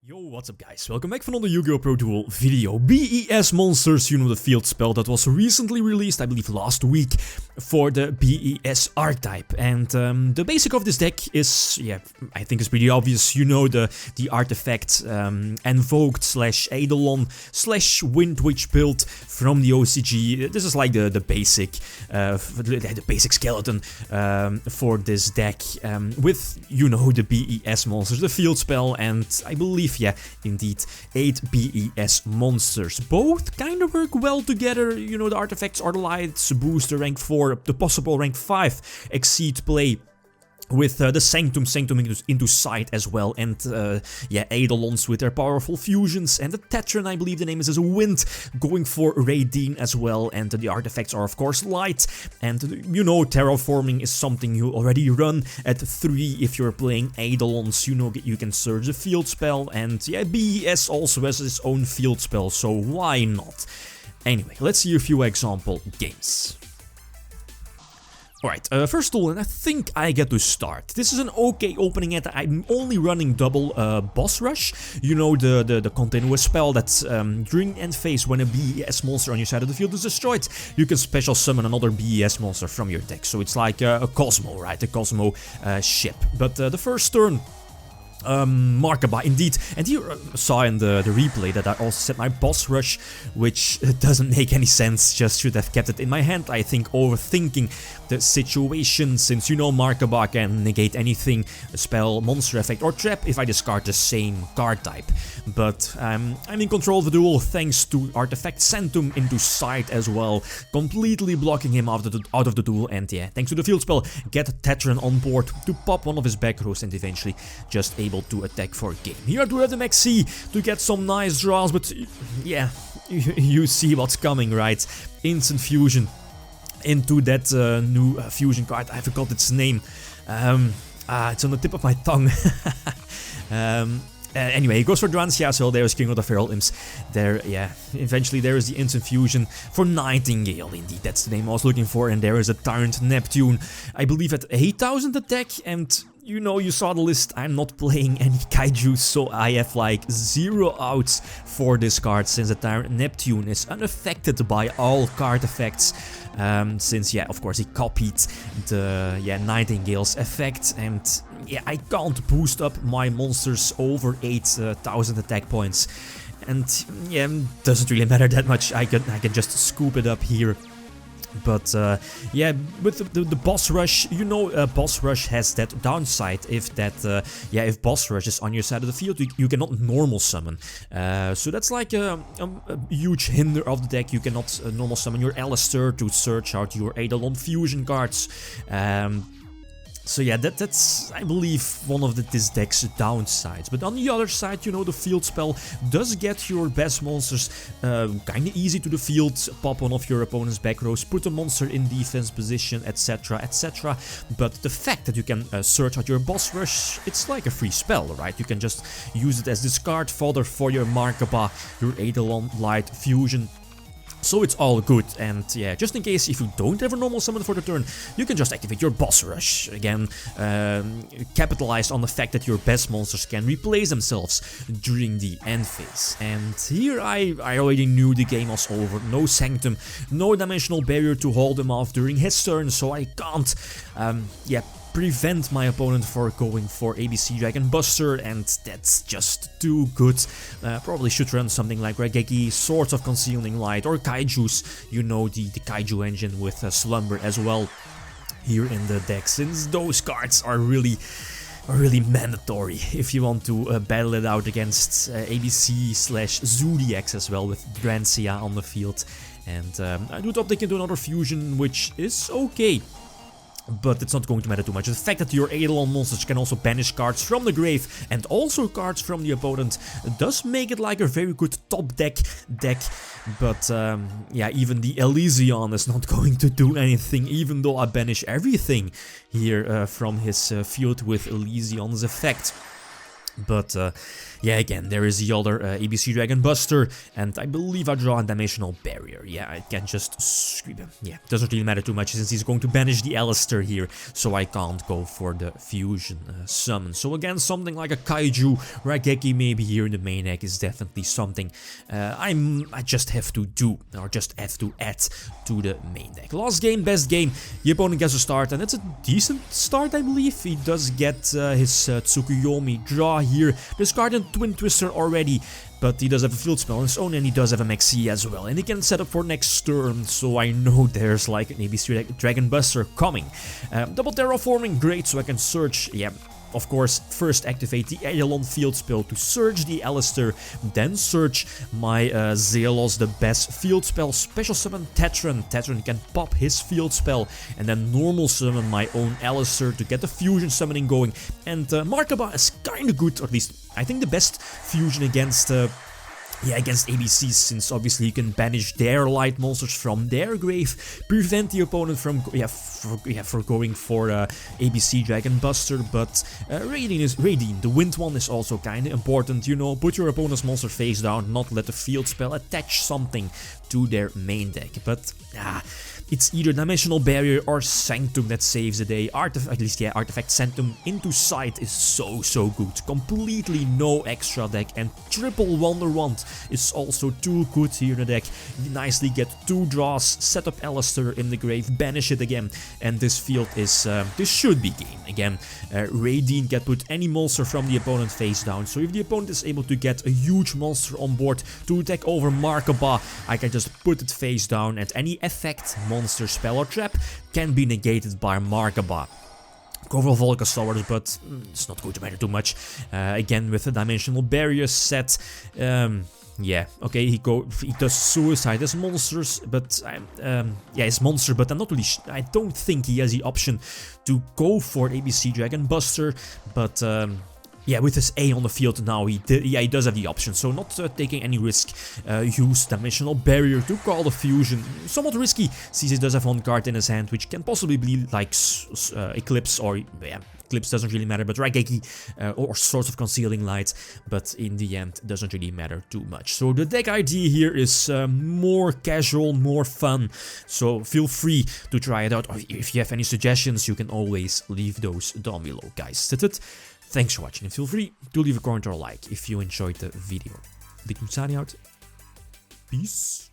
Yo, what's up guys? Welcome back for another YgoPro Duel video. B.E.S monsters, you know, the field spell that was recently released, I believe last week, for the B.E.S archetype. And the basic of this deck is, yeah, I think it's pretty obvious. You know, the artifact Invoked / Eidolon / Wind Witch build from the OCG. This is like the basic skeleton for this deck, with, you know, the B.E.S monsters, the field spell, and I believe, yeah, indeed, 8 B.E.S monsters. Both kind of work well together. You know, the artifacts are the lights, boost the rank 4, the possible rank 5 exceed play, with the Sanctum into sight as well, and yeah, Eidolons with their powerful fusions, and the Tetran, I believe the name is, Wind, going for Radine as well, and the artifacts are of course light, and you know, terraforming is something you already run at 3 if you're playing Eidolons. You know, you can search the field spell, and yeah, B.E.S also has its own field spell, so why not? Anyway, let's see a few example games. Alright, first tool, and I think I get to start. This is an okay opening at. I'm only running double boss rush. You know, the continuous spell that's during end phase, when a B.E.S monster on your side of the field is destroyed, you can special summon another B.E.S monster from your deck. So it's like a Cosmo, right? A Cosmo ship. But the first turn, Markaba, indeed, and you saw in the replay that I also set my boss rush, which doesn't make any sense, just should have kept it in my hand. I think overthinking the situation, since you know Markaba can negate anything, a spell, monster effect or trap if I discard the same card type. But I'm in control of the duel thanks to artifact Sanctum into sight as well, completely blocking him out of the duel, and yeah, thanks to the field spell, get Tetran on board to pop one of his back rows and eventually just able to attack for a game. Here I do have the Max C to get some nice draws, but yeah, you see what's coming, right? Instant fusion into that new fusion card. I forgot its name. It's on the tip of my tongue. Anyway, he goes for Drancia, so there's King of the Feral Imps. There, yeah, eventually there is the instant fusion for Nightingale, indeed, that's the name I was looking for, and there is a Tyrant Neptune, I believe at 8000 attack, and you know, you saw the list, I'm not playing any kaiju, so I have like 0 outs for this card, since the Tyrant Neptune is unaffected by all card effects. Since, yeah, of course he copied the, yeah, Nightingale's effect, and yeah, I can't boost up my monsters over 8000 attack points, and yeah, doesn't really matter that much. I can just scoop it up here. But yeah, with the boss rush, you know, boss rush has that downside. If that, yeah, if boss rush is on your side of the field, you cannot normal summon. So that's like a huge hinder of the deck. You cannot normal summon your Alistair to search out your Eidolon fusion cards. So yeah, that's, I believe, one of this deck's downsides. But on the other side, you know, the field spell does get your best monsters kinda easy to the field. Pop one of your opponent's back rows, put a monster in defense position, etc, etc. But the fact that you can search out your boss rush, it's like a free spell, right? You can just use it as discard fodder for your Markaba, your Eidolon Light Fusion. So it's all good, and yeah, just in case if you don't have a normal summon for the turn, you can just activate your boss rush. Again, capitalize on the fact that your best monsters can replace themselves during the end phase. And here I already knew the game was over. No Sanctum, no dimensional barrier to hold him off during his turn, so I can't, yeah, prevent my opponent for going for ABC Dragon Buster, and that's just too good. Probably should run something like Regeki, Swords of Concealing Light, or Kaijus, you know, the Kaiju engine with Slumber as well here in the deck, since those cards are really mandatory if you want to battle it out against ABC / Zodiacs as well, with Drancia on the field. And I do top deck into another fusion, which is okay, but it's not going to matter too much. The fact that your Eidolon monsters can also banish cards from the grave and also cards from the opponent does make it like a very good top deck. But yeah, even the Elysion is not going to do anything, even though I banish everything here from his field with Elysion's effect. But yeah, again, there is the other ABC Dragon Buster, and I believe I draw a Dimensional Barrier. Yeah, I can just yeah, doesn't really matter too much since he's going to banish the Alistair here, so I can't go for the fusion summon. So again, something like a Kaiju Raigeki maybe here in the main deck is definitely something I just have to do, or just have to add to the main deck. Last game, best game, the opponent gets a start, and it's a decent start, I believe. He does get his Tsukuyomi draw here, discarding Twin Twister already, but he does have a field spell on his own, and he does have a Maxi as well, and he can set up for next turn, so I know there's like an ABC Dragon Buster coming. Double Terraforming, great, so I can search, yeah. Of course, first activate the Eidolon field spell to search the Alistair, then search my Zelos, the best field spell, special summon Tetran. Tetran can pop his field spell, and then normal summon my own Alistair to get the fusion summoning going. And Markaba is kinda good, or at least I think the best fusion against against ABCs, since obviously you can banish their light monsters from their grave, prevent the opponent from going for ABC Dragon Buster. But Radiant, the wind one is also kinda important, you know, put your opponent's monster face down, not let the field spell attach something to their main deck. But it's either Dimensional Barrier or Sanctum that saves the day. Artifact Sanctum into sight is so good. Completely no extra deck, and triple Wonder Wand is also too good here in the deck. You nicely get 2 draws, set up Alistair in the grave, banish it again, and this field is, this should be game. Again, Radiant can put any monster from the opponent face down, so if the opponent is able to get a huge monster on board to attack over Markaba, I can just put it face down, and any effect, monster, spell or trap can be negated by Markaba. Go for Volcasaurus, but it's not going to matter too much. Again, with the Dimensional Barrier set, yeah, okay, he does suicide his monsters, but his monster, but I'm not really I don't think he has the option to go for ABC Dragon Buster, but yeah, with his A on the field now, he does have the option, so not taking any risk. Use Dimensional Barrier to call the fusion. Somewhat risky, since he does have one card in his hand, which can possibly be like Eclipse, or yeah, Eclipse doesn't really matter, but Raigeki or Source of Concealing Light, but in the end doesn't really matter too much. So the deck idea here is more casual, more fun, so feel free to try it out. Or if you have any suggestions, you can always leave those down below, guys. That's it. Thanks for watching, and feel free to leave a comment or a like if you enjoyed the video. GlitchxCity out. Peace.